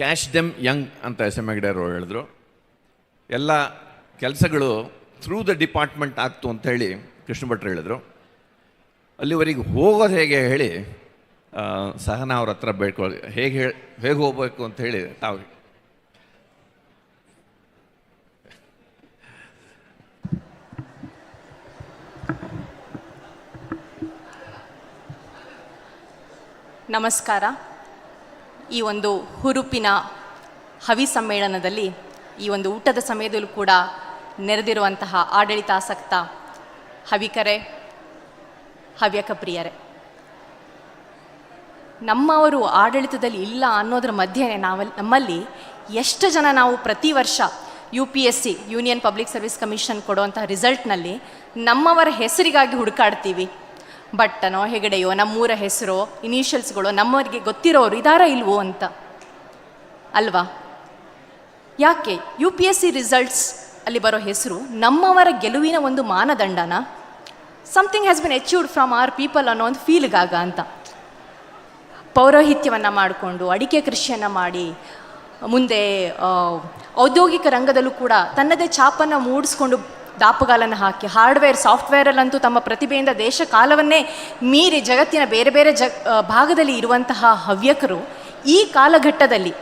Cash them Young ಅಂತ S M ಹೆಗ್ಡೆಯವರು ಹೇಳಿದ್ರು. ಎಲ್ಲ ಕೆಲಸಗಳು ಥ್ರೂ ದ ಡಿಪಾರ್ಟ್ಮೆಂಟ್ ಆಗ್ತು ಅಂತ ಹೇಳಿ ಕೃಷ್ಣ ಭಟ್ರು ಹೇಳಿದರು. ಅಲ್ಲಿವರೆಗೆ ಹೋಗೋದು ಹೇಗೆ ಹೇಳಿ ಸಹನಾ ಅವ್ರ ಹತ್ರ ಬೇಡ್ಕೊಳ್ಳಿ, ಹೇಗೆ ಹೋಗಬೇಕು ಅಂತ ಹೇಳಿ ತಾವು. ನಮಸ್ಕಾರ. ಈ ಒಂದು ಹುರುಪಿನ ಹವಿ ಸಮ್ಮೇಳನದಲ್ಲಿ ಈ ಒಂದು ಊಟದ ಸಮಯದಲ್ಲೂ ಕೂಡ ನೆರೆದಿರುವಂತಹ ಆಡಳಿತಾಸಕ್ತ ಹವಿಕರೆ, ಹವ್ಯಕ ಪ್ರಿಯರೇ, ನಮ್ಮವರು ಆಡಳಿತದಲ್ಲಿ ಇಲ್ಲ ಅನ್ನೋದ್ರ ಮಧ್ಯೆ ನಮ್ಮಲ್ಲಿ ಎಷ್ಟು ಜನ ನಾವು ಪ್ರತಿ ವರ್ಷ UPSC union public service commission ಕೊಡುವಂತಹ ರಿಸಲ್ಟ್ನಲ್ಲಿ ನಮ್ಮವರ ಹೆಸರಿಗಾಗಿ ಹುಡುಕಾಡ್ತೀವಿ. ಭಟ್ಟನೋ ಹೆಗಡೆಯೋ ನಮ್ಮೂರ ಹೆಸರೋ ಇನಿಷಿಯಲ್ಸ್ಗಳು ನಮ್ಮವರಿಗೆ ಗೊತ್ತಿರೋರು ಇದಾರ ಇಲ್ವೋ ಅಂತ ಅಲ್ವಾ? ಯಾಕೆ UPSC ರಿಸಲ್ಟ್ಸ್ ಅಲ್ಲಿ ಬರೋ ಹೆಸರು ನಮ್ಮವರ ಗೆಲುವಿನ ಒಂದು ಮಾನದಂಡನ? Something has been achieved from our people ಅನ್ನೋ ಒಂದು ಫೀಲ್ಗಾಗ ಅಂತ. ಪೌರೋಹಿತ್ಯವನ್ನು ಮಾಡಿಕೊಂಡು ಅಡಿಕೆ ಕೃಷಿಯನ್ನು ಮಾಡಿ ಮುಂದೆ ಔದ್ಯೋಗಿಕ ರಂಗದಲ್ಲೂ ಕೂಡ ತನ್ನದೇ ಛಾಪನ್ನು ಮೂಡಿಸ್ಕೊಂಡು ದಾಪುಗಾಲನ್ನು ಹಾಕಿ ಹಾರ್ಡ್ವೇರ್ ಸಾಫ್ಟ್ವೇರಲ್ಲಂತೂ ತಮ್ಮ ಪ್ರತಿಭೆಯಿಂದ ದೇಶ ಕಾಲವನ್ನೇ ಮೀರಿ ಜಗತ್ತಿನ ಬೇರೆ ಬೇರೆ ಭಾಗದಲ್ಲಿ ಇರುವಂತಹ ಹವ್ಯಕರು ಈ ಕಾಲಘಟ್ಟದಲ್ಲಿ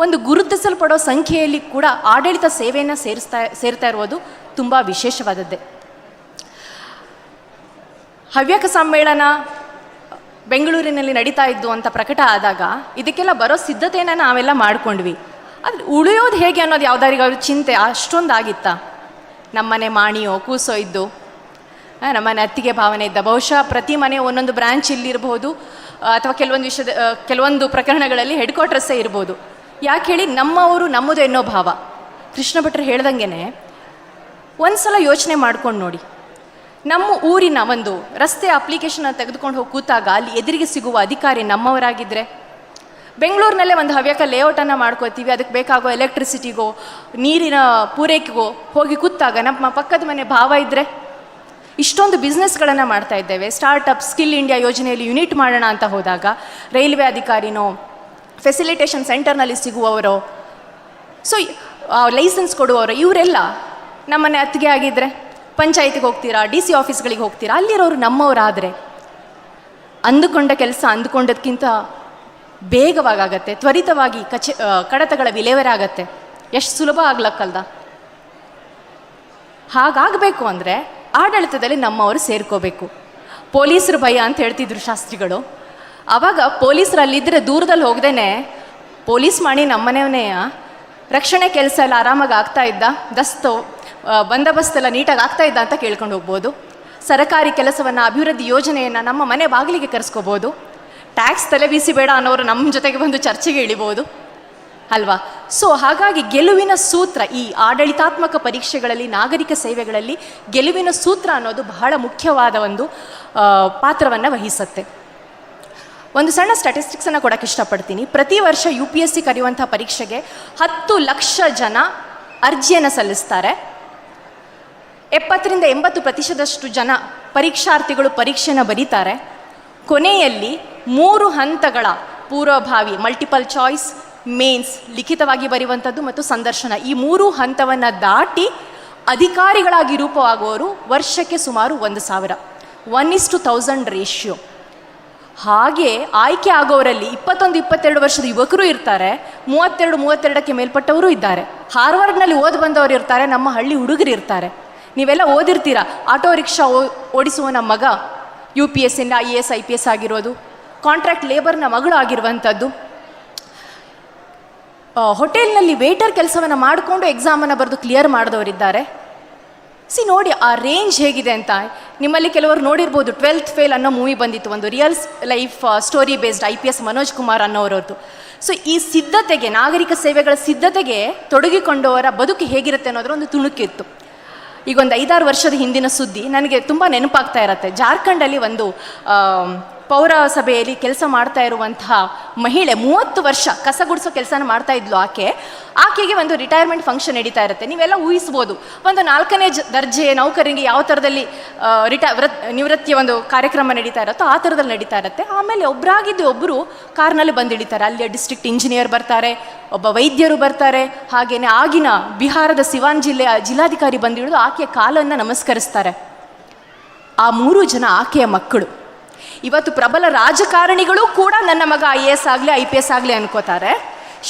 ಒಂದು ಗುರುತಿಸಲ್ಪಡೋ ಸಂಖ್ಯೆಯಲ್ಲಿ ಕೂಡ ಆಡಳಿತ ಸೇವೆಯನ್ನು ಸೇರ್ತಾ ಇರುವುದು ತುಂಬ ವಿಶೇಷವಾದದ್ದೇ. ಹವ್ಯಕ ಸಮ್ಮೇಳನ ಬೆಂಗಳೂರಿನಲ್ಲಿ ನಡೀತಾ ಇದ್ದು ಅಂತ ಪ್ರಕಟ ಆದಾಗ ಇದಕ್ಕೆಲ್ಲ ಬರೋ ಸಿದ್ಧತೆಯನ್ನು ನಾವೆಲ್ಲ ಮಾಡ್ಕೊಂಡ್ವಿ. ಆದರೆ ಉಳಿಯೋದು ಹೇಗೆ ಅನ್ನೋದು ಯಾವುದಾರಿಗಾದ್ರೂ ಚಿಂತೆ ಅಷ್ಟೊಂದಾಗಿತ್ತಾ? ನಮ್ಮನೆ ಮಾಣಿಯೋ ಕೂಸೋ ಇದ್ದು, ನಮ್ಮನೆ ಅತ್ತಿಗೆ ಭಾವನೆ ಇದ್ದ, ಬಹುಶಃ ಪ್ರತಿ ಮನೆ ಒಂದೊಂದು ಬ್ರ್ಯಾಂಚ್ ಇಲ್ಲಿರ್ಬೋದು, ಅಥವಾ ಕೆಲವೊಂದು ಪ್ರಕರಣಗಳಲ್ಲಿ ಹೆಡ್ ಕ್ವಾರ್ಟರ್ಸೇ ಇರ್ಬೋದು. ಯಾಕೆ ಹೇಳಿ, ನಮ್ಮವರು ನಮ್ಮದು ಎನ್ನೋ ಭಾವ. ಕೃಷ್ಣ ಭಟ್ರು ಹೇಳ್ದಂಗೆ ಒಂದು ಸಲ ಯೋಚನೆ ಮಾಡ್ಕೊಂಡು ನೋಡಿ, ನಮ್ಮ ಊರಿನ ಒಂದು ರಸ್ತೆ ಅಪ್ಲಿಕೇಶನ್ ತೆಗೆದುಕೊಂಡು ಹೋಗಿ ಕೂತಾಗ ಅಲ್ಲಿ ಎದುರಿಗೆ ಸಿಗುವ ಅಧಿಕಾರಿ ನಮ್ಮವರಾಗಿದ್ದರೆ, ಬೆಂಗಳೂರಿನಲ್ಲೇ ಒಂದು ಹವ್ಯಕ ಲೇಔಟನ್ನು ಮಾಡ್ಕೋತೀವಿ, ಅದಕ್ಕೆ ಬೇಕಾಗೋ ಎಲೆಕ್ಟ್ರಿಸಿಟಿಗೋ ನೀರಿನ ಪೂರೈಕೆಗೋ ಹೋಗಿ ಕೂತಾಗ ನಮ್ಮ ಪಕ್ಕದ ಮನೆ ಭಾವ ಇದ್ದರೆ, ಇಷ್ಟೊಂದು ಬಿಸ್ನೆಸ್ಗಳನ್ನು ಮಾಡ್ತಾ ಇದ್ದೇವೆ. ಸ್ಟಾರ್ಟಪ್ ಸ್ಕಿಲ್ ಇಂಡಿಯಾ ಯೋಜನೆಯಲ್ಲಿ ಯೂನಿಟ್ ಮಾಡೋಣ ಅಂತ ಹೋದಾಗ ರೈಲ್ವೆ ಅಧಿಕಾರಿನೋ ಫೆಸಿಲಿಟೇಷನ್ ಸೆಂಟರ್ನಲ್ಲಿ ಸಿಗುವವರೋ, ಸೊ ಲೈಸೆನ್ಸ್ ಕೊಡುವವರು, ಇವರೆಲ್ಲ ನಮ್ಮನೆ ಅತ್ತಿಗೆ ಆಗಿದ್ದರೆ ಪಂಚಾಯತಿಗೆ ಹೋಗ್ತೀರಾ, DC ಆಫೀಸ್ಗಳಿಗೆ ಹೋಗ್ತೀರಾ, ಅಲ್ಲಿರೋರು ನಮ್ಮವರಾದರೆ ಅಂದುಕೊಂಡ ಕೆಲಸ ಅಂದುಕೊಂಡದಕ್ಕಿಂತ ಬೇಗವಾಗತ್ತೆ, ತ್ವರಿತವಾಗಿ ಕಡತಗಳ ವಿಲೇವಾರಾಗತ್ತೆ. ಎಷ್ಟು ಸುಲಭ ಆಗ್ಲಕ್ಕಲ್ದ? ಹಾಗಾಗಬೇಕು ಅಂದರೆ ಆಡಳಿತದಲ್ಲಿ ನಮ್ಮವರು ಸೇರ್ಕೋಬೇಕು. ಪೊಲೀಸರು ಭಯ ಅಂತ ಹೇಳ್ತಿದ್ರು ಶಾಸ್ತ್ರಿಗಳು. ಆವಾಗ ಪೊಲೀಸರು ಅಲ್ಲಿದ್ದರೆ ದೂರದಲ್ಲಿ ಹೋಗ್ದೇನೆ ಪೊಲೀಸ್ ಮಾಡಿ ನಮ್ಮನೆಯವನೇ ರಕ್ಷಣೆ ಕೆಲಸ ಎಲ್ಲ ಆರಾಮಾಗಿ ಆಗ್ತಾ ಇದ್ದ, ಬಂದೋಬಸ್ತೆಲ್ಲ ನೀಟಾಗಿ ಆಗ್ತಾ ಇದ್ದ ಅಂತ ಕೇಳ್ಕೊಂಡು ಹೋಗ್ಬೋದು. ಸರಕಾರಿ ಕೆಲಸವನ್ನು, ಅಭಿವೃದ್ಧಿ ಯೋಜನೆಯನ್ನು ನಮ್ಮ ಮನೆ ಬಾಗಿಲಿಗೆ ಕರೆಸ್ಕೋಬೋದು. ಟ್ಯಾಕ್ಸ್ ತಲೆ ಬೀಸಿ ಬೇಡ ಅನ್ನೋರು ನಮ್ಮ ಜೊತೆಗೆ ಬಂದು ಚರ್ಚೆಗೆ ಇಳಿಬೋದು ಅಲ್ವಾ? ಸೊ ಹಾಗಾಗಿ ಗೆಲುವಿನ ಸೂತ್ರ ಈ ಆಡಳಿತಾತ್ಮಕ ಪರೀಕ್ಷೆಗಳಲ್ಲಿ, ನಾಗರಿಕ ಸೇವೆಗಳಲ್ಲಿ ಗೆಲುವಿನ ಸೂತ್ರ ಅನ್ನೋದು ಬಹಳ ಮುಖ್ಯವಾದ ಒಂದು ಪಾತ್ರವನ್ನು ವಹಿಸುತ್ತೆ. ಒಂದು ಸಣ್ಣ ಸ್ಟ್ಯಾಟಿಸ್ಟಿಕ್ಸನ್ನು ಕೊಡೋಕ್ಕೆ ಇಷ್ಟಪಡ್ತೀನಿ. ಪ್ರತಿ ವರ್ಷ UPSC ಕರೆಯುವಂಥ ಪರೀಕ್ಷೆಗೆ 10 ಲಕ್ಷ ಜನ ಅರ್ಜಿಯನ್ನು ಸಲ್ಲಿಸ್ತಾರೆ. 70 ರಿಂದ 80% ಜನ ಪರೀಕ್ಷಾರ್ಥಿಗಳು ಪರೀಕ್ಷೆಯನ್ನು ಬರೀತಾರೆ. ಕೊನೆಯಲ್ಲಿ 3 ಹಂತಗಳ ಪೂರ್ವಭಾವಿ, ಮಲ್ಟಿಪಲ್ ಚಾಯ್ಸ್, ಮೇನ್ಸ್, ಲಿಖಿತವಾಗಿ ಬರೆಯುವಂಥದ್ದು ಮತ್ತು ಸಂದರ್ಶನ, ಈ 3 ಹಂತವನ್ನು ದಾಟಿ ಅಧಿಕಾರಿಗಳಾಗಿ ರೂಪವಾಗುವವರು ವರ್ಷಕ್ಕೆ ಸುಮಾರು 1,000, 1:1000 ರೇಷಿಯೋ. ಹಾಗೆ ಆಯ್ಕೆ ಆಗೋವರಲ್ಲಿ 21-22 ವರ್ಷದ ಯುವಕರು ಇರ್ತಾರೆ, 32-32ಕ್ಕೆ ಮೇಲ್ಪಟ್ಟವರು ಇದ್ದಾರೆ. ಹಾರ್ವರ್ಡ್ನಲ್ಲಿ ಓದಿ ಬಂದವರು ಇರ್ತಾರೆ, ನಮ್ಮ ಹಳ್ಳಿ ಹುಡುಗರು ಇರ್ತಾರೆ. ನೀವೆಲ್ಲ ಓದಿರ್ತೀರ, ಆಟೋ ರಿಕ್ಷಾ ಓಡಿಸುವ ನಮ್ಮ ಮಗ UPSCಯಿಂದ IAS IPS ಆಗಿರೋದು, ಕಾಂಟ್ರಾಕ್ಟ್ ಲೇಬರ್ನ ಮಗಳು ಆಗಿರುವಂಥದ್ದು, ಹೋಟೆಲ್ನಲ್ಲಿ ವೇಟರ್ ಕೆಲಸವನ್ನು ಮಾಡಿಕೊಂಡು ಎಕ್ಸಾಮನ್ನು ಬರೆದು ಕ್ಲಿಯರ್ ಮಾಡಿದವರಿದ್ದಾರೆ. ನೋಡಿ ಆ ರೇಂಜ್ ಹೇಗಿದೆ ಅಂತ. ನಿಮ್ಮಲ್ಲಿ ಕೆಲವರು ನೋಡಿರ್ಬೋದು, 12th ಫೇಲ್ ಅನ್ನೋ ಮೂವಿ ಬಂದಿತ್ತು, ಒಂದು real life story based, IPS Manoj Kumar ಅನ್ನೋರದ್ದು. ಸೊ ಈ ಸಿದ್ಧತೆಗೆ, ನಾಗರಿಕ ಸೇವೆಗಳ ಸಿದ್ಧತೆಗೆ ತೊಡಗಿಕೊಂಡವರ ಬದುಕು ಹೇಗಿರುತ್ತೆ ಅನ್ನೋದ್ರ ಒಂದು ತುಣುಕಿತ್ತು. ಈಗ ಒಂದು 5-6 ವರ್ಷದ ಹಿಂದಿನ ಸುದ್ದಿ ನನಗೆ ತುಂಬ ನೆನಪಾಗ್ತಾ ಇರತ್ತೆ. ಜಾರ್ಖಂಡಲ್ಲಿ ಒಂದು ಪೌರಸಭೆಯಲ್ಲಿ ಕೆಲಸ ಮಾಡ್ತಾ ಇರುವಂತಹ ಮಹಿಳೆ 30 ವರ್ಷ ಕಸ ಗುಡಿಸೋ ಕೆಲಸನ ಮಾಡ್ತಾ ಇದ್ಲು ಆಕೆಗೆ ಒಂದು ರಿಟೈರ್ಮೆಂಟ್ ಫಂಕ್ಷನ್ ನಡೀತಾ ಇರುತ್ತೆ. ನೀವೆಲ್ಲ ಊಹಿಸ್ಬೋದು, ಒಂದು 4ನೇ ದರ್ಜೆ ನೌಕರರಿಗೆ ಯಾವ ಥರದಲ್ಲಿ ನಿವೃತ್ತಿಯ ಒಂದು ಕಾರ್ಯಕ್ರಮ ನಡೀತಾ ಇರುತ್ತೋ ಆ ಥರದಲ್ಲಿ ನಡೀತಾ ಇರುತ್ತೆ. ಆಮೇಲೆ ಒಬ್ಬರು ಕಾರ್ನಲ್ಲಿ ಬಂದು ಹಿಡಿತಾರೆ. ಅಲ್ಲಿಯ ಡಿಸ್ಟ್ರಿಕ್ಟ್ ಇಂಜಿನಿಯರ್ ಬರ್ತಾರೆ, ಒಬ್ಬ ವೈದ್ಯರು ಬರ್ತಾರೆ, ಹಾಗೆಯೇ ಆಗಿನ ಬಿಹಾರದ ಸಿವಾನ್ ಜಿಲ್ಲೆಯ ಜಿಲ್ಲಾಧಿಕಾರಿ ಬಂದು ಹಿಡಿದು ಆಕೆಯ ಕಾಲನ್ನು ನಮಸ್ಕರಿಸ್ತಾರೆ. ಆ 3 ಜನ ಆಕೆಯ ಮಕ್ಕಳು. ಇವತ್ತು ಪ್ರಬಲ ರಾಜಕಾರಣಿಗಳು ಕೂಡ ನನ್ನ ಮಗ IAS ಆಗಲಿ IPS ಆಗಲಿ ಅನ್ಕೋತಾರೆ.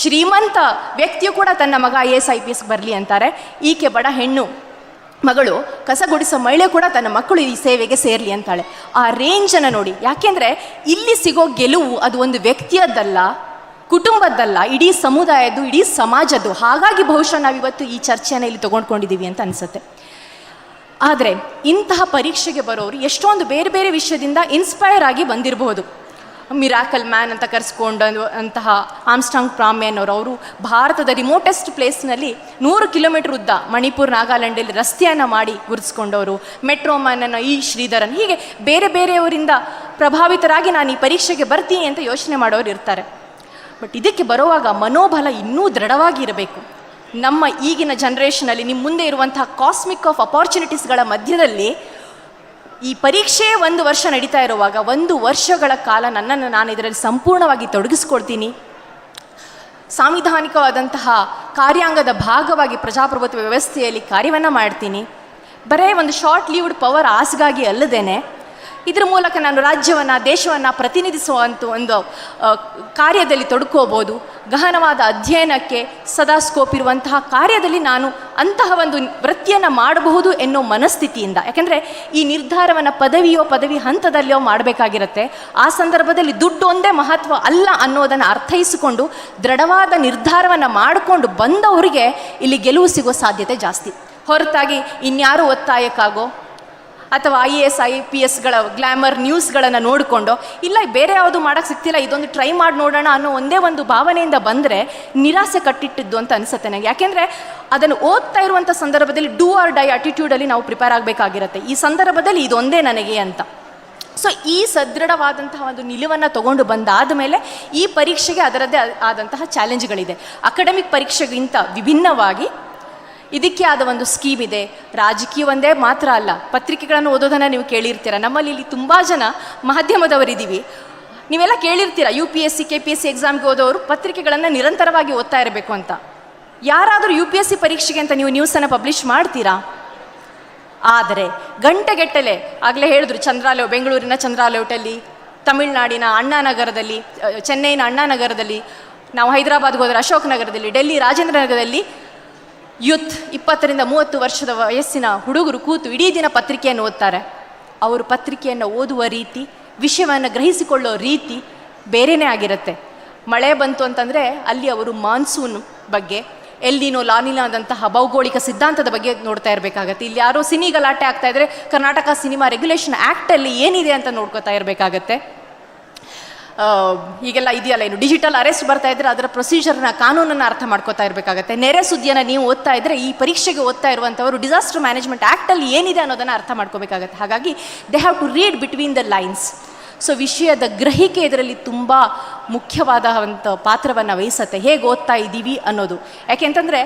ಶ್ರೀಮಂತ ವ್ಯಕ್ತಿಯು ಕೂಡ ತನ್ನ ಮಗ IAS IPS ಬರಲಿ ಅಂತಾರೆ. ಈಕೆ ಬಡ ಹೆಣ್ಣು ಮಗಳು ಕಸ ಗುಡಿಸೋ ಮಹಿಳೆ ಕೂಡ ತನ್ನ ಮಕ್ಕಳು ಈ ಸೇವೆಗೆ ಸೇರಲಿ ಅಂತಾಳೆ. ಆ ರೇಂಜನ್ನು ನೋಡಿ. ಯಾಕೆಂದರೆ ಇಲ್ಲಿ ಸಿಗೋ ಗೆಲುವು ಅದು ಒಂದು ವ್ಯಕ್ತಿಯದ್ದಲ್ಲ, ಕುಟುಂಬದ್ದಲ್ಲ, ಇಡೀ ಸಮುದಾಯದ್ದು, ಇಡೀ ಸಮಾಜದ್ದು. ಹಾಗಾಗಿ ಬಹುಶಃ ನಾವಿವತ್ತು ಈ ಚರ್ಚೆಯನ್ನು ಇಲ್ಲಿ ತೊಗೊಂಡ್ಕೊಂಡಿದ್ದೀವಿ ಅಂತ ಅನಿಸುತ್ತೆ. ಆದರೆ ಇಂತಹ ಪರೀಕ್ಷೆಗೆ ಬರೋರು ಎಷ್ಟೊಂದು ಬೇರೆ ಬೇರೆ ವಿಷಯದಿಂದ ಇನ್ಸ್ಪೈರ್ ಆಗಿ ಬಂದಿರಬಹುದು. ಮಿರಾಕಲ್ ಮ್ಯಾನ್ ಅಂತ ಕರೆಸ್ಕೊಂಡು ಅಂತಹ ಆಮ್ಸ್ಟ್ರಾಂಗ್ ಪ್ರಾಮ್ಯಾನ್ ಅವರು ಭಾರತದ ರಿಮೋಟೆಸ್ಟ್ ಪ್ಲೇಸ್ನಲ್ಲಿ 100 ಕಿಲೋಮೀಟರ್ ಉದ್ದ ಮಣಿಪುರ್ ನಾಗಾಲ್ಯಾಂಡಲ್ಲಿ ರಸ್ತೆಯನ್ನು ಮಾಡಿ ಗುರುತಿಸ್ಕೊಂಡವರು, ಮೆಟ್ರೋ ಮ್ಯಾನ್ ಅನ್ನೋ ಈ ಶ್ರೀಧರನ್, ಹೀಗೆ ಬೇರೆ ಬೇರೆಯವರಿಂದ ಪ್ರಭಾವಿತರಾಗಿ ನಾನು ಈ ಪರೀಕ್ಷೆಗೆ ಬರ್ತೀನಿ ಅಂತ ಯೋಚನೆ ಮಾಡೋರು ಇರ್ತಾರೆ. ಬಟ್ ಇದಕ್ಕೆ ಬರುವಾಗ ಮನೋಬಲ ಇನ್ನೂ ದೃಢವಾಗಿರಬೇಕು. ನಮ್ಮ ಈಗಿನ ಜನ್ರೇಷನಲ್ಲಿ ನಿಮ್ಮ ಮುಂದೆ ಇರುವಂತಹ ಕಾಸ್ಮಿಕ್ ಆಫ್ ಅಪಾರ್ಚುನಿಟೀಸ್ಗಳ ಮಧ್ಯದಲ್ಲಿ ಈ ಪರೀಕ್ಷೆ 1 ವರ್ಷ ನಡೀತಾ ಇರುವಾಗ 1 ವರ್ಷಗಳ ಕಾಲ ನನ್ನನ್ನು ನಾನು ಇದರಲ್ಲಿ ಸಂಪೂರ್ಣವಾಗಿ ತೊಡಗಿಸ್ಕೊಳ್ತೀನಿ. ಸಾಂವಿಧಾನಿಕವಾದಂತಹ ಕಾರ್ಯಾಂಗದ ಭಾಗವಾಗಿ ಪ್ರಜಾಪ್ರಭುತ್ವ ವ್ಯವಸ್ಥೆಯಲ್ಲಿ ಕಾರ್ಯವನ್ನು ಮಾಡ್ತೀನಿ. ಬರೇ ಒಂದು ಶಾರ್ಟ್ ಲೀವ್ಡ್ ಪವರ್ ಆಸೆಗಾಗಿ ಅಲ್ಲದೇನೆ ಇದರ ಮೂಲಕ ನಾನು ರಾಜ್ಯವನ್ನು ದೇಶವನ್ನು ಪ್ರತಿನಿಧಿಸುವಂಥ ಒಂದು ಕಾರ್ಯದಲ್ಲಿ ತೊಡ್ಕೋಬೋದು. ಗಹನವಾದ ಅಧ್ಯಯನಕ್ಕೆ ಸದಾ ಸ್ಕೋಪ್ ಇರುವಂತಹ ಕಾರ್ಯದಲ್ಲಿ ನಾನು ಅಂತಹ ಒಂದು ವೃತ್ತಿಯನ್ನು ಮಾಡಬಹುದು ಎನ್ನೋ ಮನಸ್ಥಿತಿಯಿಂದ, ಯಾಕೆಂದರೆ ಈ ನಿರ್ಧಾರವನ್ನು ಪದವಿ ಹಂತದಲ್ಲಿಯೋ ಮಾಡಬೇಕಾಗಿರುತ್ತೆ. ಆ ಸಂದರ್ಭದಲ್ಲಿ ದುಡ್ಡು ಒಂದೇ ಮಹತ್ವ ಅಲ್ಲ ಅನ್ನೋದನ್ನು ಅರ್ಥೈಸಿಕೊಂಡು ದೃಢವಾದ ನಿರ್ಧಾರವನ್ನು ಮಾಡಿಕೊಂಡು ಬಂದವರಿಗೆ ಇಲ್ಲಿ ಗೆಲುವು ಸಿಗೋ ಸಾಧ್ಯತೆ ಜಾಸ್ತಿ. ಹೊರತಾಗಿ ಇನ್ಯಾರೂ ಒತ್ತಾಯಕ್ಕಾಗೋ ಅಥವಾ IAS IPSಗಳ ಗ್ಲ್ಯಾಮರ್ ನ್ಯೂಸ್ಗಳನ್ನು ನೋಡಿಕೊಂಡು ಇಲ್ಲ ಬೇರೆ ಯಾವುದು ಮಾಡೋಕ್ಕೆ ಸಿಗ್ತಿಲ್ಲ, ಇದೊಂದು ಟ್ರೈ ಮಾಡಿ ನೋಡೋಣ ಅನ್ನೋ ಒಂದೇ ಒಂದು ಭಾವನೆಯಿಂದ ಬಂದರೆ ನಿರಾಸೆ ಕಟ್ಟಿಟ್ಟಿದ್ದು ಅಂತ ಅನಿಸುತ್ತೆ ನನಗೆ. ಯಾಕೆಂದರೆ ಅದನ್ನು ಓದ್ತಾ ಇರುವಂಥ ಸಂದರ್ಭದಲ್ಲಿ ಡೂ ಆರ್ ಡೈ ಅಟಿಟ್ಯೂಡಲ್ಲಿ ನಾವು ಪ್ರಿಪೇರ್ ಆಗಬೇಕಾಗಿರುತ್ತೆ. ಈ ಸಂದರ್ಭದಲ್ಲಿ ಇದೊಂದೇ ನನಗೆ ಅಂತ. ಸೊ ಈ ಸದೃಢವಾದಂತಹ ಒಂದು ನಿಲುವನ್ನು ತೊಗೊಂಡು ಬಂದಾದ ಮೇಲೆ ಈ ಪರೀಕ್ಷೆಗೆ ಅದರದ್ದೇ ಆದಂತಹ ಚಾಲೆಂಜ್ಗಳಿದೆ. ಅಕಾಡೆಮಿಕ್ ಪರೀಕ್ಷೆಗಿಂತ ವಿಭಿನ್ನವಾಗಿ ಇದಕ್ಕೆ ಆದ ಒಂದು ಸ್ಕೀಮ್ ಇದೆ. ರಾಜಕೀಯ ಒಂದೇ ಮಾತ್ರ ಅಲ್ಲ, ಪತ್ರಿಕೆಗಳನ್ನು ಓದೋದನ್ನು ನೀವು ಕೇಳಿರ್ತೀರ. ನಮ್ಮಲ್ಲಿ ಇಲ್ಲಿ ತುಂಬ ಜನ ಮಾಧ್ಯಮದವರಿದ್ದೀವಿ. ನೀವೆಲ್ಲ ಕೇಳಿರ್ತೀರ UPSC KPSC ಎಕ್ಸಾಮ್ಗೆ ಓದೋರು ಪತ್ರಿಕೆಗಳನ್ನು ನಿರಂತರವಾಗಿ ಓದ್ತಾ ಇರಬೇಕು ಅಂತ. ಯಾರಾದರೂ UPSC ಪರೀಕ್ಷೆಗೆ ಅಂತ ನೀವು ನ್ಯೂಸನ್ನು ಪಬ್ಲಿಷ್ ಮಾಡ್ತೀರಾ? ಆದರೆ ಗಂಟೆಗೆಟ್ಟಲೆ ಆಗಲೇ ಹೇಳಿದ್ರು, ಬೆಂಗಳೂರಿನ ಚಂದ್ರಾಲೇಔಟಲ್ಲಿ, ತಮಿಳುನಾಡಿನ ಅಣ್ಣಾನಗರದಲ್ಲಿ, ಚೆನ್ನೈನ ಅಣ್ಣಾನಗರದಲ್ಲಿ, ನಾವು ಹೈದರಾಬಾದ್ಗೆ ಹೋದರೆ ಅಶೋಕ್ ನಗರದಲ್ಲಿ, ಡೆಲ್ಲಿ ರಾಜೇಂದ್ರ ನಗರದಲ್ಲಿ ಯೂತ್ 20ರಿಂದ 30 ವರ್ಷದ ವಯಸ್ಸಿನ ಹುಡುಗರು ಕೂತು ಇಡೀ ದಿನ ಪತ್ರಿಕೆಯನ್ನು ಓದ್ತಾರೆ. ಅವರು ಪತ್ರಿಕೆಯನ್ನು ಓದುವ ರೀತಿ, ವಿಷಯವನ್ನು ಗ್ರಹಿಸಿಕೊಳ್ಳೋ ರೀತಿ ಬೇರೆಯೇ ಆಗಿರುತ್ತೆ. ಮಳೆ ಬಂತು ಅಂತಂದರೆ ಅಲ್ಲಿ ಅವರು ಮಾನ್ಸೂನ್ ಬಗ್ಗೆ, ಎಲ್ನಿನೋ ಲಾನಿನಾದಂತಹ ಭೌಗೋಳಿಕ ಸಿದ್ಧಾಂತದ ಬಗ್ಗೆ ನೋಡ್ತಾ ಇರಬೇಕಾಗತ್ತೆ. ಇಲ್ಲಿ ಯಾರೋ ಸಿನಿ ಗಲಾಟೆ ಆಗ್ತಾ ಇದ್ದರೆ ಕರ್ನಾಟಕ ಸಿನಿಮಾ ರೆಗ್ಯುಲೇಷನ್ ಆ್ಯಕ್ಟಲ್ಲಿ ಏನಿದೆ ಅಂತ ನೋಡ್ಕೋತಾ ಇರಬೇಕಾಗತ್ತೆ. ಹೀಗೆಲ್ಲ ಇದೆಯಲ್ಲ, ಇನ್ನು ಡಿಜಿಟಲ್ ಅರೆಸ್ಟ್ ಬರ್ತಾ ಇದ್ದರೆ ಅದರ ಪ್ರೊಸೀಜರ್ನ ಕಾನೂನನ್ನು ಅರ್ಥ ಮಾಡ್ಕೋತಾ ಇರಬೇಕಾಗತ್ತೆ. ನೆರೆ ಸುದ್ದಿಯನ್ನು ನೀವು ಓದ್ತಾ ಇದ್ದರೆ ಈ ಪರೀಕ್ಷೆಗೆ ಓದ್ತಾ ಇರುವಂಥವರು ಡಿಸಾಸ್ಟರ್ ಮ್ಯಾನೇಜ್ಮೆಂಟ್ ಆ್ಯಕ್ಟಲ್ಲಿ ಏನಿದೆ ಅನ್ನೋದನ್ನು ಅರ್ಥ ಮಾಡ್ಕೋಬೇಕಾಗತ್ತೆ. ಹಾಗಾಗಿ they have to read between the lines. So ವಿಷಯದ ಗ್ರಹಿಕೆ ಇದರಲ್ಲಿ ತುಂಬ ಮುಖ್ಯವಾದಂಥ ಪಾತ್ರವನ್ನು ವಹಿಸುತ್ತೆ, ಹೇಗೆ ಓದ್ತಾ ಇದ್ದೀವಿ ಅನ್ನೋದು. ಯಾಕೆಂತಂದರೆ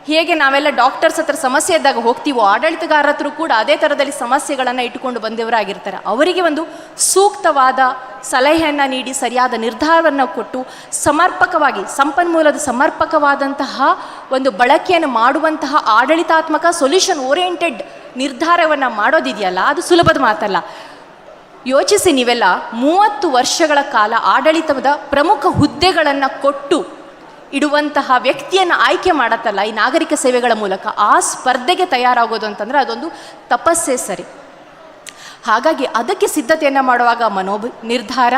ಹೇಗೆ ನಾವೆಲ್ಲ ಡಾಕ್ಟರ್ಸ್ ಹತ್ರ ಸಮಸ್ಯೆ ಇದ್ದಾಗ ಹೋಗ್ತೀವೋ, ಆಡಳಿತಗಾರರ ಹತ್ರ ಕೂಡ ಅದೇ ಥರದಲ್ಲಿ ಸಮಸ್ಯೆಗಳನ್ನು ಇಟ್ಟುಕೊಂಡು ಬಂದವರಾಗಿರ್ತಾರೆ. ಅವರಿಗೆ ಒಂದು ಸೂಕ್ತವಾದ ಸಲಹೆಯನ್ನು ನೀಡಿ ಸರಿಯಾದ ನಿರ್ಧಾರವನ್ನು ಕೊಟ್ಟು ಸಮರ್ಪಕವಾಗಿ, ಸಂಪನ್ಮೂಲದ ಸಮರ್ಪಕವಾದಂತಹ ಒಂದು ಬಳಕೆಯನ್ನು ಮಾಡುವಂತಹ ಆಡಳಿತಾತ್ಮಕ ಸೊಲ್ಯೂಷನ್ ಓರಿಯೆಂಟೆಡ್ ನಿರ್ಧಾರವನ್ನು ಮಾಡೋದಿದೆಯಲ್ಲ, ಅದು ಸುಲಭದ ಮಾತಲ್ಲ. ಯೋಚಿಸಿ, ನೀವೆಲ್ಲ 30 ವರ್ಷಗಳ ಕಾಲ ಆಡಳಿತದ ಪ್ರಮುಖ ಹುದ್ದೆಗಳನ್ನು ಕೊಟ್ಟು ಇಡುವಂತಹ ವ್ಯಕ್ತಿಯನ್ನು ಆಯ್ಕೆ ಮಾಡತ್ತಲ್ಲ ಈ ನಾಗರಿಕ ಸೇವೆಗಳ ಮೂಲಕ, ಆ ಸ್ಪರ್ಧೆಗೆ ತಯಾರಾಗೋದು ಅಂತಂದರೆ ಅದೊಂದು ತಪಸ್ಸೇ ಸರಿ. ಹಾಗಾಗಿ ಅದಕ್ಕೆ ಸಿದ್ಧತೆಯನ್ನು ಮಾಡುವಾಗ ನಿರ್ಧಾರ,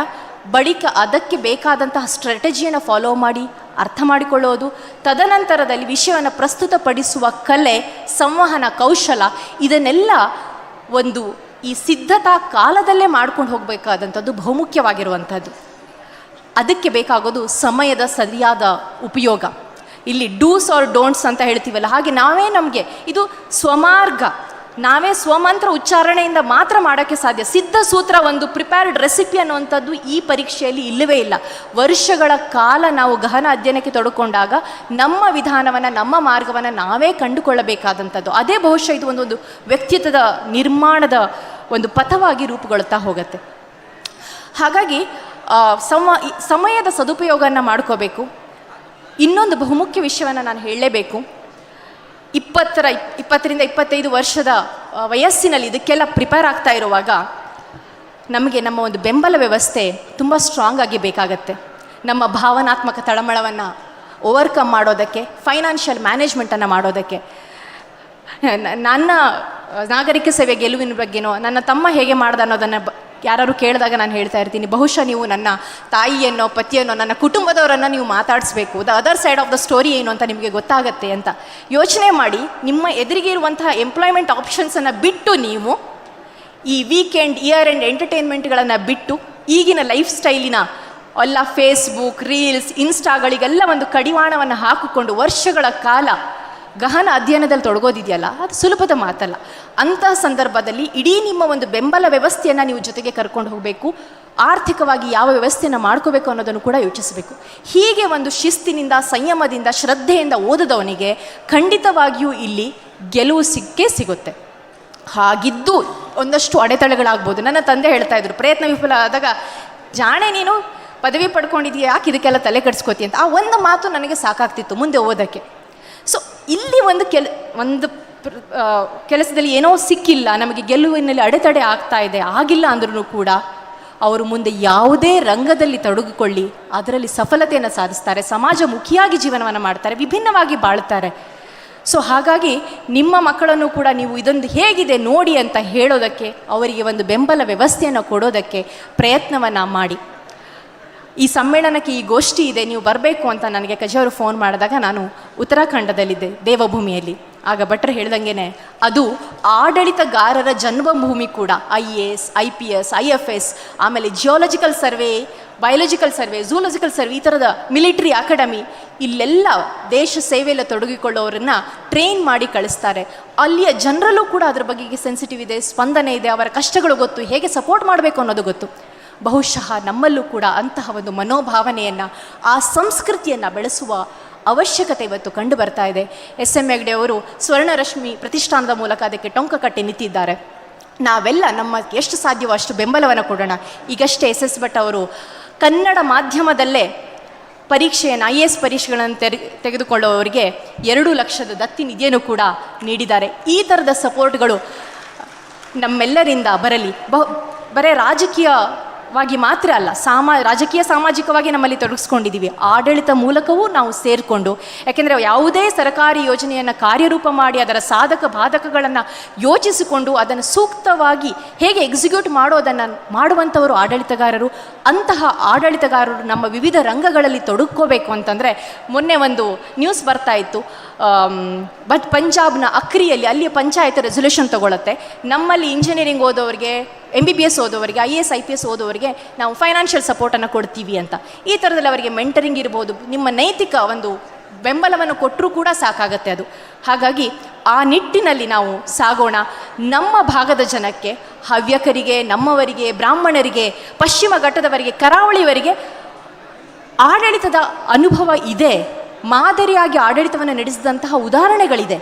ಬಳಿಕ ಅದಕ್ಕೆ ಬೇಕಾದಂತಹ ಸ್ಟ್ರಾಟಜಿಯನ್ನು ಫಾಲೋ ಮಾಡಿ ಅರ್ಥ ಮಾಡಿಕೊಳ್ಳೋದು, ತದನಂತರದಲ್ಲಿ ವಿಷಯವನ್ನು ಪ್ರಸ್ತುತಪಡಿಸುವ ಕಲೆ, ಸಂವಹನ ಕೌಶಲ, ಇದನ್ನೆಲ್ಲ ಒಂದು ಈ ಸಿದ್ಧತಾ ಕಾಲದಲ್ಲೇ ಮಾಡ್ಕೊಂಡು ಹೋಗಬೇಕಾದಂಥದ್ದು ಬಹುಮುಖ್ಯವಾಗಿರುವಂಥದ್ದು. ಅದಕ್ಕೆ ಬೇಕಾಗೋದು ಸಮಯದ ಸರಿಯಾದ ಉಪಯೋಗ. ಇಲ್ಲಿ ಡೂಸ್ ಆರ್ ಡೋಂಟ್ಸ್ ಅಂತ ಹೇಳ್ತೀವಲ್ಲ, ಹಾಗೆ ನಮಗೆ ಇದು ಸ್ವಮಾರ್ಗ, ನಾವೇ ಸ್ವಮಂತ್ರ ಉಚ್ಚಾರಣೆಯಿಂದ ಮಾತ್ರ ಮಾಡೋಕ್ಕೆ ಸಾಧ್ಯ. ಸಿದ್ಧ ಸೂತ್ರ, ಒಂದು ಪ್ರಿಪೇರ್ಡ್ ರೆಸಿಪಿ ಅನ್ನುವಂಥದ್ದು ಈ ಪರೀಕ್ಷೆಯಲ್ಲಿ ಇಲ್ಲವೇ ಇಲ್ಲ. ವರ್ಷಗಳ ಕಾಲ ನಾವು ಗಹನ ಅಧ್ಯಯನಕ್ಕೆ ತೊಡಕೊಂಡಾಗ ನಮ್ಮ ವಿಧಾನವನ್ನು, ನಮ್ಮ ಮಾರ್ಗವನ್ನು ನಾವೇ ಕಂಡುಕೊಳ್ಳಬೇಕಾದಂಥದ್ದು. ಅದೇ ಬಹುಶಃ ಇದು ಒಂದೊಂದು ವ್ಯಕ್ತಿತ್ವದ ನಿರ್ಮಾಣದ ಒಂದು ಪಥವಾಗಿ ರೂಪುಗೊಳ್ಳುತ್ತಾ ಹೋಗುತ್ತೆ. ಹಾಗಾಗಿ ಸಮಯದ ಸದುಪಯೋಗವನ್ನು ಮಾಡ್ಕೋಬೇಕು. ಇನ್ನೊಂದು ಬಹುಮುಖ್ಯ ವಿಷಯವನ್ನು ನಾನು ಹೇಳಲೇಬೇಕು. 20ರಿಂದ 25 ವರ್ಷದ ವಯಸ್ಸಿನಲ್ಲಿ ಇದಕ್ಕೆಲ್ಲ ಪ್ರಿಪೇರ್ ಆಗ್ತಾ ಇರುವಾಗ ನಮಗೆ ನಮ್ಮ ಒಂದು ಬೆಂಬಲ ವ್ಯವಸ್ಥೆ ತುಂಬ ಸ್ಟ್ರಾಂಗ್ ಆಗಿ ಬೇಕಾಗತ್ತೆ. ನಮ್ಮ ಭಾವನಾತ್ಮಕ ತಳಮಳವನ್ನು ಓವರ್ಕಮ್ ಮಾಡೋದಕ್ಕೆ, ಫೈನಾನ್ಷಿಯಲ್ ಮ್ಯಾನೇಜ್ಮೆಂಟನ್ನು ಮಾಡೋದಕ್ಕೆ. ನನ್ನ ನಾಗರಿಕ ಸೇವೆ ಗೆಲುವಿನ ಬಗ್ಗೆನೋ, ನನ್ನ ತಮ್ಮ ಹೇಗೆ ಮಾಡ್ದ ಅನ್ನೋದನ್ನು ಯಾರು ಕೇಳಿದಾಗ ನಾನು ಹೇಳ್ತಾ ಇರ್ತೀನಿ, ಬಹುಶಃ ನೀವು ನನ್ನ ತಾಯಿಯನ್ನೋ, ಪತಿಯನ್ನೋ, ನನ್ನ ಕುಟುಂಬದವರನ್ನು ನೀವು ಮಾತಾಡಿಸ್ಬೇಕು. The other side of the story ಏನು ಅಂತ ನಿಮಗೆ ಗೊತ್ತಾಗತ್ತೆ ಅಂತ ಯೋಚನೆ ಮಾಡಿ, ನಿಮ್ಮ ಎದುರಿಗೆ ಇರುವಂತಹ ಎಂಪ್ಲಾಯ್ಮೆಂಟ್ ಆಪ್ಷನ್ಸನ್ನು ಬಿಟ್ಟು ನೀವು ಈ ವೀಕೆಂಡ್, ಇಯರ್ ಎಂಡ್ ಎಂಟರ್ಟೈನ್ಮೆಂಟ್ಗಳನ್ನು ಬಿಟ್ಟು ಈಗಿನ ಲೈಫ್ ಸ್ಟೈಲಿನ ಎಲ್ಲ ಫೇಸ್ಬುಕ್, ರೀಲ್ಸ್, ಇನ್ಸ್ಟಾಗಳಿಗೆಲ್ಲ ಒಂದು ಕಡಿವಾಣವನ್ನು ಹಾಕಿಕೊಂಡು ವರ್ಷಗಳ ಕಾಲ ಗಹನ ಅಧ್ಯಯನದಲ್ಲಿ ತೊಡಗೋದಿದೆಯಲ್ಲ, ಅದು ಸುಲಭದ ಮಾತಲ್ಲ. ಅಂತಹ ಸಂದರ್ಭದಲ್ಲಿ ಇಡೀ ನಿಮ್ಮ ಒಂದು ಬೆಂಬಲ ವ್ಯವಸ್ಥೆಯನ್ನು ನೀವು ಜೊತೆಗೆ ಕರ್ಕೊಂಡು ಹೋಗಬೇಕು. ಆರ್ಥಿಕವಾಗಿ ಯಾವ ವ್ಯವಸ್ಥೆಯನ್ನು ಮಾಡ್ಕೋಬೇಕು ಅನ್ನೋದನ್ನು ಕೂಡ ಯೋಚಿಸಬೇಕು. ಹೀಗೆ ಒಂದು ಶಿಸ್ತಿನಿಂದ, ಸಂಯಮದಿಂದ, ಶ್ರದ್ಧೆಯಿಂದ ಓದಿದವನಿಗೆ ಖಂಡಿತವಾಗಿಯೂ ಇಲ್ಲಿ ಗೆಲುವು ಸಿಗುತ್ತೆ. ಹಾಗಿದ್ದು ಒಂದಷ್ಟು ಅಡೆತಡೆಗಳಾಗ್ಬೋದು. ನನ್ನ ತಂದೆ ಹೇಳ್ತಾ ಇದ್ರು, ಪ್ರಯತ್ನ ವಿಫಲ ಆದಾಗ, ಜಾಣೆ ನೀನು ಪದವಿ ಪಡ್ಕೊಂಡಿದ್ದೀಯ, ಯಾಕೆ ಇದಕ್ಕೆಲ್ಲ ತಲೆ ಕೆಡಿಸ್ಕೋತಿ ಅಂತ. ಆ ಒಂದು ಮಾತು ನನಗೆ ಸಾಕಾಗ್ತಿತ್ತು ಮುಂದೆ ಓದೋಕ್ಕೆ. ಸೊ ಇಲ್ಲಿ ಒಂದು ಕೆಲಸದಲ್ಲಿ ಏನೋ ಸಿಕ್ಕಿಲ್ಲ, ನಮಗೆ ಗೆಲುವಿನಲ್ಲಿ ಅಡೆತಡೆ ಆಗ್ತಾ ಇದೆ, ಆಗಿಲ್ಲ ಅಂದ್ರೂ ಕೂಡ ಅವರು ಮುಂದೆ ಯಾವುದೇ ರಂಗದಲ್ಲಿ ತೊಡಗಿಕೊಳ್ಳಿ ಅದರಲ್ಲಿ ಸಫಲತೆಯನ್ನು ಸಾಧಿಸ್ತಾರೆ, ಸಮಾಜಮುಖಿಯಾಗಿ ಜೀವನವನ್ನು ಮಾಡ್ತಾರೆ, ವಿಭಿನ್ನವಾಗಿ ಬಾಳ್ತಾರೆ. ಸೊ ಹಾಗಾಗಿ ನಿಮ್ಮ ಮಕ್ಕಳನ್ನು ಕೂಡ ನೀವು ಇದೊಂದು ಹೇಗಿದೆ ನೋಡಿ ಅಂತ ಹೇಳೋದಕ್ಕೆ, ಅವರಿಗೆ ಒಂದು ಬೆಂಬಲ ವ್ಯವಸ್ಥೆಯನ್ನು ಕೊಡೋದಕ್ಕೆ ಪ್ರಯತ್ನವನ್ನು ಮಾಡಿ. ಈ ಸಮ್ಮೇಳನಕ್ಕೆ, ಈ ಗೋಷ್ಠಿ ಇದೆ, ನೀವು ಬರಬೇಕು ಅಂತ ನನಗೆ ಕಜವರು ಫೋನ್ ಮಾಡಿದಾಗ ನಾನು ಉತ್ತರಾಖಂಡದಲ್ಲಿದ್ದೆ, ದೇವಭೂಮಿಯಲ್ಲಿ. ಆಗ ಭಟ್ರು ಹೇಳ್ದಂಗೆ ಅದು ಆಡಳಿತಗಾರರ ಜನ್ಮಭೂಮಿ ಕೂಡ. IAS, IPS, IFS, ಆಮೇಲೆ geological survey, biological survey, zoological survey, ಈ ಥರದ ಮಿಲಿಟರಿ ಅಕಾಡೆಮಿ, ಇಲ್ಲೆಲ್ಲ ದೇಶ ಸೇವೆಯಲ್ಲಿ ತೊಡಗಿಕೊಳ್ಳೋರನ್ನ ಟ್ರೈನ್ ಮಾಡಿ ಕಳಿಸ್ತಾರೆ. ಅಲ್ಲಿಯ ಜನರಲ್ಲೂ ಕೂಡ ಅದ್ರ ಬಗೆಗೆ ಸೆನ್ಸಿಟಿವ್ ಇದೆ, ಸ್ಪಂದನೆ ಇದೆ, ಅವರ ಕಷ್ಟಗಳು ಗೊತ್ತು, ಹೇಗೆ ಸಪೋರ್ಟ್ ಮಾಡಬೇಕು ಅನ್ನೋದು ಗೊತ್ತು. ಬಹುಶಃ ನಮ್ಮಲ್ಲೂ ಕೂಡ ಅಂತಹ ಒಂದು ಮನೋಭಾವನೆಯನ್ನು, ಆ ಸಂಸ್ಕೃತಿಯನ್ನು ಬೆಳೆಸುವ ಅವಶ್ಯಕತೆ ಇವತ್ತು ಕಂಡು ಬರ್ತಾ ಇದೆ. SM ಹೆಗ್ಡೆ ಅವರು ಸ್ವರ್ಣರಶ್ಮಿ ಪ್ರತಿಷ್ಠಾನದ ಮೂಲಕ ಅದಕ್ಕೆ ಟೊಂಕ ಕಟ್ಟಿ ನಿಂತಿದ್ದಾರೆ. ನಾವೆಲ್ಲ ನಮ್ಮ ಎಷ್ಟು ಸಾಧ್ಯವೋ ಅಷ್ಟು ಬೆಂಬಲವನ್ನು ಕೊಡೋಣ. ಈಗಷ್ಟೇ SS ಭಟ್ ಅವರು ಕನ್ನಡ ಮಾಧ್ಯಮದಲ್ಲೇ ಪರೀಕ್ಷೆಯನ್ನು, IAS ಪರೀಕ್ಷೆಗಳನ್ನು ತೆಗೆದುಕೊಳ್ಳುವವರಿಗೆ 2 ಲಕ್ಷದ ದತ್ತಿ ನಿಧಿಯನ್ನು ಕೂಡ ನೀಡಿದ್ದಾರೆ. ಈ ಥರದ ಸಪೋರ್ಟ್ಗಳು ನಮ್ಮೆಲ್ಲರಿಂದ ಬರಲಿ. ಬರೀ ರಾಜಕೀಯವಾಗಿ ಮಾತ್ರ ಅಲ್ಲ, ರಾಜಕೀಯ ಸಾಮಾಜಿಕವಾಗಿ ನಮ್ಮಲ್ಲಿ ತೊಡಗಿಸ್ಕೊಂಡಿದ್ದೀವಿ. ಆಡಳಿತ ಮೂಲಕವೂ ನಾವು ಸೇರಿಕೊಂಡು, ಯಾಕೆಂದರೆ ಯಾವುದೇ ಸರ್ಕಾರಿ ಯೋಜನೆಯನ್ನು ಕಾರ್ಯರೂಪ ಮಾಡಿ ಅದರ ಸಾಧಕ ಬಾಧಕಗಳನ್ನು ಯೋಚಿಸಿಕೊಂಡು ಅದನ್ನು ಸೂಕ್ತವಾಗಿ ಹೇಗೆ ಎಕ್ಸಿಕ್ಯೂಟ್ ಮಾಡೋದನ್ನು ಮಾಡುವಂಥವರು ಆಡಳಿತಗಾರರು. ಅಂತಹ ಆಡಳಿತಗಾರರು ನಮ್ಮ ವಿವಿಧ ರಂಗಗಳಲ್ಲಿ ತೊಡಗ್ಕೋಬೇಕು ಅಂತಂದರೆ, ಮೊನ್ನೆ ಒಂದು ನ್ಯೂಸ್ ಬರ್ತಾ ಇತ್ತು, ಬಟ್ ಪಂಜಾಬ್ನ ಅಕ್ರಿಯಲ್ಲಿ ಅಲ್ಲಿಯ ಪಂಚಾಯತ್ ರೆಸೊಲ್ಯೂಷನ್ ತಗೊಳುತ್ತೆ, ನಮ್ಮಲ್ಲಿ ಇಂಜಿನಿಯರಿಂಗ್ ಓದೋರಿಗೆ, MBBS ಓದೋವರಿಗೆ, IAS IPS ಓದೋವರಿಗೆ ನಾವು ಫೈನಾನ್ಷಿಯಲ್ ಸಪೋರ್ಟನ್ನು ಕೊಡ್ತೀವಿ ಅಂತ. ಈ ಥರದಲ್ಲಿ ಅವರಿಗೆ ಮೆಂಟರಿಂಗ್ ಇರ್ಬೋದು, ನಿಮ್ಮ ನೈತಿಕ ಒಂದು ಬೆಂಬಲವನ್ನು ಕೊಟ್ಟರೂ ಕೂಡ ಸಾಕಾಗತ್ತೆ ಅದು. ಹಾಗಾಗಿ ಆ ನಿಟ್ಟಿನಲ್ಲಿ ನಾವು ಸಾಗೋಣ. ನಮ್ಮ ಭಾಗದ ಜನಕ್ಕೆ, ಹವ್ಯಕರಿಗೆ, ನಮ್ಮವರಿಗೆ, ಬ್ರಾಹ್ಮಣರಿಗೆ, ಪಶ್ಚಿಮ ಘಟ್ಟದವರಿಗೆ, ಕರಾವಳಿಯವರಿಗೆ ಆಡಳಿತದ ಅನುಭವ ಇದೆ, ಮಾದರಿಯಾಗಿ ಆಡಳಿತವನ್ನು ನಡೆಸಿದಂತಹ ಉದಾಹರಣೆಗಳಿದೆ.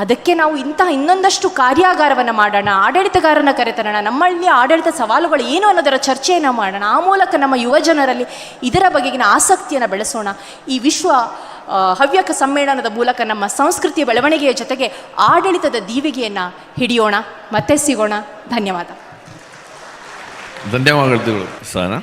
ಅದಕ್ಕೆ ನಾವು ಇನ್ನೊಂದಷ್ಟು ಕಾರ್ಯಾಗಾರವನ್ನು ಮಾಡೋಣ, ಆಡಳಿತಗಾರನ ಕರೆತರೋಣ, ನಮ್ಮಲ್ಲಿ ಆಡಳಿತ ಸವಾಲುಗಳು ಏನು ಅನ್ನೋದರ ಚರ್ಚೆಯನ್ನು ಮಾಡೋಣ. ಆ ಮೂಲಕ ನಮ್ಮ ಯುವ ಜನರಲ್ಲಿ ಇದರ ಬಗೆಗಿನ ಆಸಕ್ತಿಯನ್ನು ಬೆಳೆಸೋಣ. ಈ ವಿಶ್ವ ಹವ್ಯಕ ಸಮ್ಮೇಳನದ ಮೂಲಕ ನಮ್ಮ ಸಂಸ್ಕೃತಿಯ ಬೆಳವಣಿಗೆಯ ಜೊತೆಗೆ ಆಡಳಿತದ ದೀವಿಗೆಯನ್ನು ಹಿಡಿಯೋಣ. ಮತ್ತೆ ಸಿಗೋಣ. ಧನ್ಯವಾದಗಳು ಸಾನಾ.